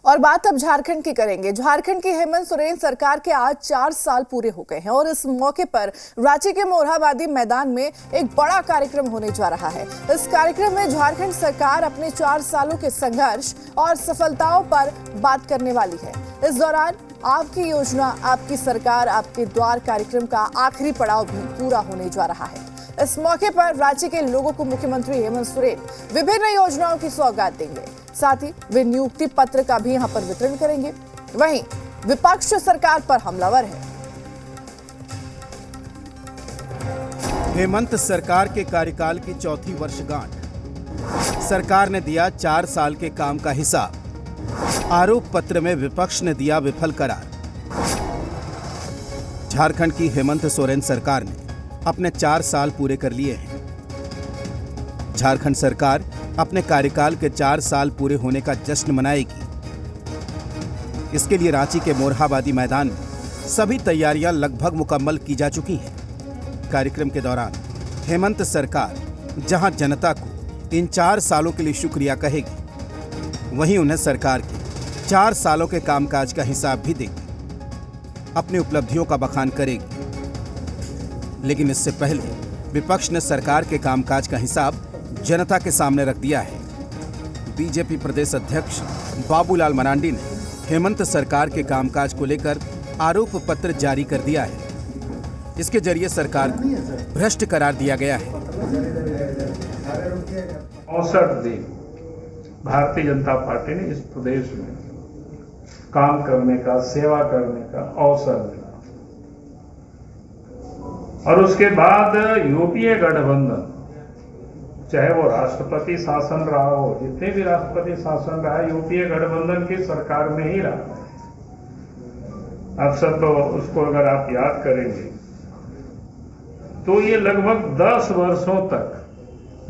और बात अब झारखंड की करेंगे। झारखंड की हेमंत सोरेन सरकार के आज 4 साल पूरे हो गए हैं और इस मौके पर रांची के मोरहाबादी मैदान में एक बड़ा कार्यक्रम होने जा रहा है। इस कार्यक्रम में झारखंड सरकार अपने 4 सालों के संघर्ष और सफलताओं पर बात करने वाली है। इस दौरान आपकी योजना, आपकी सरकार, आपके द्वार कार्यक्रम का आखिरी पड़ाव भी पूरा होने जा रहा है। इस मौके पर राज्य के लोगों को मुख्यमंत्री हेमंत सोरेन विभिन्न योजनाओं की सौगात देंगे। साथ ही वे नियुक्ति पत्र का भी यहां पर वितरण करेंगे। वहीं विपक्ष सरकार पर हमलावर है। हेमंत सरकार के कार्यकाल की चौथी वर्षगांठ। सरकार ने दिया 4 साल के काम का हिसाब। आरोप पत्र में विपक्ष ने दिया विफल करार। झारखंड की हेमंत सोरेन सरकार ने अपने 4 साल पूरे कर लिए हैं। झारखंड सरकार अपने कार्यकाल के 4 साल पूरे होने का जश्न मनाएगी। इसके लिए रांची के मोरहाबादी मैदान में सभी तैयारियां लगभग मुकम्मल की जा चुकी हैं। कार्यक्रम के दौरान हेमंत सरकार जहां जनता को इन 4 सालों के लिए शुक्रिया कहेगी, वहीं उन्हें सरकार के 4 सालों के कामकाज का हिसाब भी देगी, अपनी उपलब्धियों का बखान करेगी। लेकिन इससे पहले विपक्ष ने सरकार के कामकाज का हिसाब जनता के सामने रख दिया है। बीजेपी प्रदेश अध्यक्ष बाबूलाल मरांडी ने हेमंत सरकार के कामकाज को लेकर आरोप पत्र जारी कर दिया है। इसके जरिए सरकार को भ्रष्ट करार दिया गया है। 65 दिन भारतीय जनता पार्टी ने इस प्रदेश में काम करने का, सेवा करने का अवसर मिला और उसके बाद यूपीए गठबंधन, चाहे वो राष्ट्रपति शासन रहा हो, जितने भी राष्ट्रपति शासन रहा है, यूपीए गठबंधन की सरकार में ही रहा। अक्सर तो उसको अगर आप याद करेंगे तो ये लगभग 10 वर्षों तक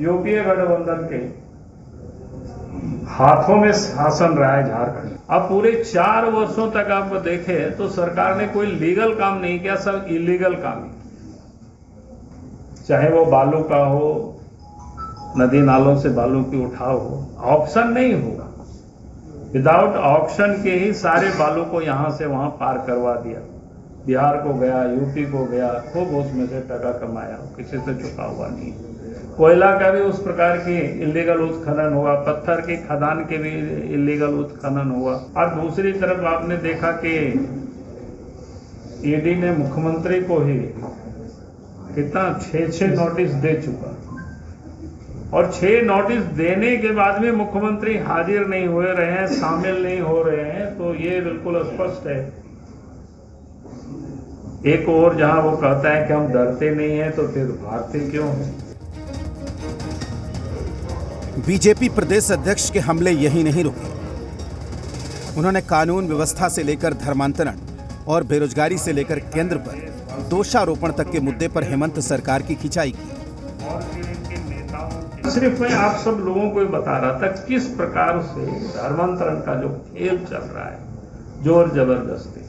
यूपीए गठबंधन के हाथों में शासन रहा है झारखंड। अब पूरे 4 वर्षों तक आप देखें तो सरकार ने कोई लीगल काम नहीं किया, सब इलीगल काम ही। चाहे वो बालू का हो, नदी नालों से बालू की उठाव हो, ऑक्शन नहीं हुआ। विदाउट ऑक्शन के ही सारे बालू को यहां से वहां पार करवा दिया। बिहार को गया, यूपी को गया, खूब उसमें से टका कमाया, किसी से चुका हुआ नहीं। कोयला का भी उस प्रकार की इलीगल उत्खनन हुआ, पत्थर की खदान के भी इलीगल उत्खनन हुआ। और दूसरी तरफ आपने देखा कि ईडी ने मुख्यमंत्री को ही कितना 6 नोटिस दे चुका, और 6 नोटिस देने के बाद भी मुख्यमंत्री हाजिर नहीं हो रहे हैं, शामिल नहीं हो रहे हैं। तो ये बिल्कुल स्पष्ट है। एक और जहां वो कहता है कि हम डरते नहीं हैं, तो फिर भारते क्यों हैं? बीजेपी प्रदेश अध्यक्ष के हमले यही नहीं रुके। उन्होंने कानून व्यवस्था से लेकर धर्मांतरण और बेरोजगारी से लेकर केंद्र पर दोषारोपण तक के मुद्दे पर हेमंत सरकार की खिंचाई की। सिर्फ मैं आप सब लोगों को बता रहा था किस प्रकार से धर्मांतरण का जो खेल चल रहा है, जोर जबरदस्ती।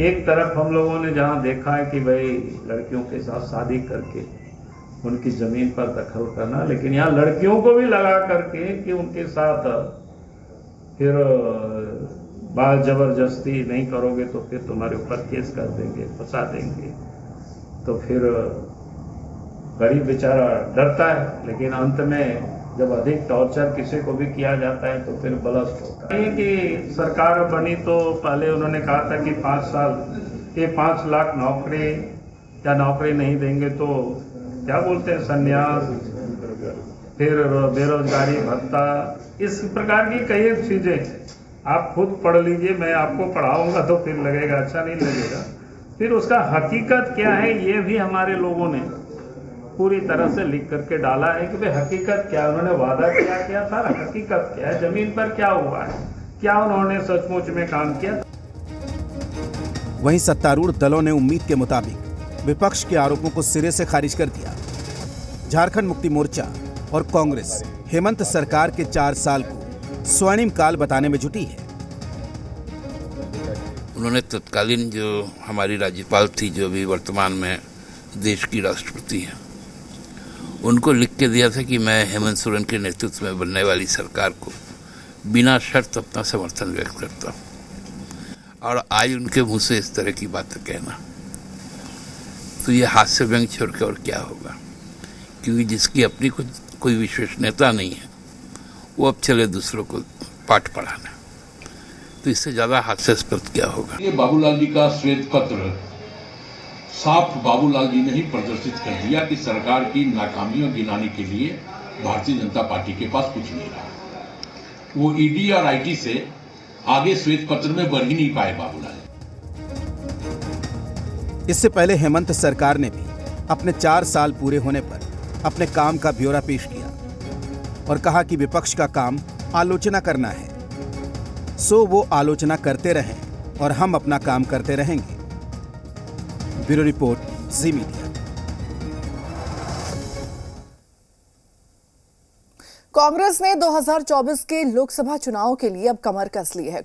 एक तरफ हम लोगों ने जहां देखा है कि भाई लड़कियों के साथ शादी करके उनकी जमीन पर दखल करना, लेकिन यहाँ लड़कियों को भी लगा करके कि उनके साथ फिर बाल जबरदस्ती नहीं करोगे तो फिर तुम्हारे ऊपर केस कर देंगे, फंसा देंगे। तो फिर गरीब बेचारा डरता है, लेकिन अंत में जब अधिक टॉर्चर किसी को भी किया जाता है तो फिर ब्लस्ट होता है। कि सरकार बनी तो पहले उन्होंने कहा था कि 5 साल के 5 लाख नौकरी या नौकरी नहीं देंगे तो क्या बोलते हैं, संन्यास, फिर बेरोजगारी भत्ता, इस प्रकार की कई चीजें आप खुद पढ़ लीजिए। मैं आपको पढ़ाऊंगा तो फिर लगेगा अच्छा नहीं लगेगा। फिर उसका हकीकत क्या है ये भी हमारे लोगों ने पूरी तरह से लिख करके डाला है कि भाई हकीकत क्या, उन्होंने वादा किया था, हकीकत क्या है, जमीन पर क्या हुआ है, क्या उन्होंने सचमुच में काम किया। वहीं सत्तारूढ़ दलों ने उम्मीद के मुताबिक विपक्ष के आरोपों को सिरे से खारिज कर दिया। झारखंड मुक्ति मोर्चा और कांग्रेस हेमंत सरकार के 4 साल को स्वर्णिम काल बताने में जुटी है। उन्होंने तत्कालीन जो हमारी राज्यपाल थी, जो भी वर्तमान में देश की राष्ट्रपति हैं, उनको लिख के दिया था कि मैं हेमंत सोरेन के नेतृत्व में बनने वाली सरकार को बिना शर्त अपना समर्थन व्यक्त करता हूँ। और आज उनके मुंह से इस तरह की बातें कहना, तो ये हास्य व्यंग छोड़ के और क्या होगा। क्योंकि जिसकी अपनी कोई विश्वसनीयता नहीं है, वो अब चले दूसरों को पाठ पढ़ाना, तो इससे ज़्यादा हास्यास्पद क्या होगा। ये बाबूलाल जी का श्वेत पत्र साफ बाबूलाल जी ने ही प्रदर्शित कर दिया कि सरकार की नाकामियों गिनाने के लिए भारतीय जनता पार्टी के पास कुछ नहीं रहा। वो ईडी और आईटी से आगे श्वेत पत्र में बढ़ ही नहीं पाए बाबूलाल। इससे पहले हेमंत सरकार ने भी अपने 4 साल पूरे होने पर अपने काम का ब्यौरा पेश किया और कहा कि विपक्ष का काम आलोचना करना है, सो वो आलोचना करते रहें और हम अपना काम करते रहेंगे। ब्यूरो रिपोर्ट, जी मीडिया। कांग्रेस ने 2024 के लोकसभा चुनाव के लिए अब कमर कस ली है।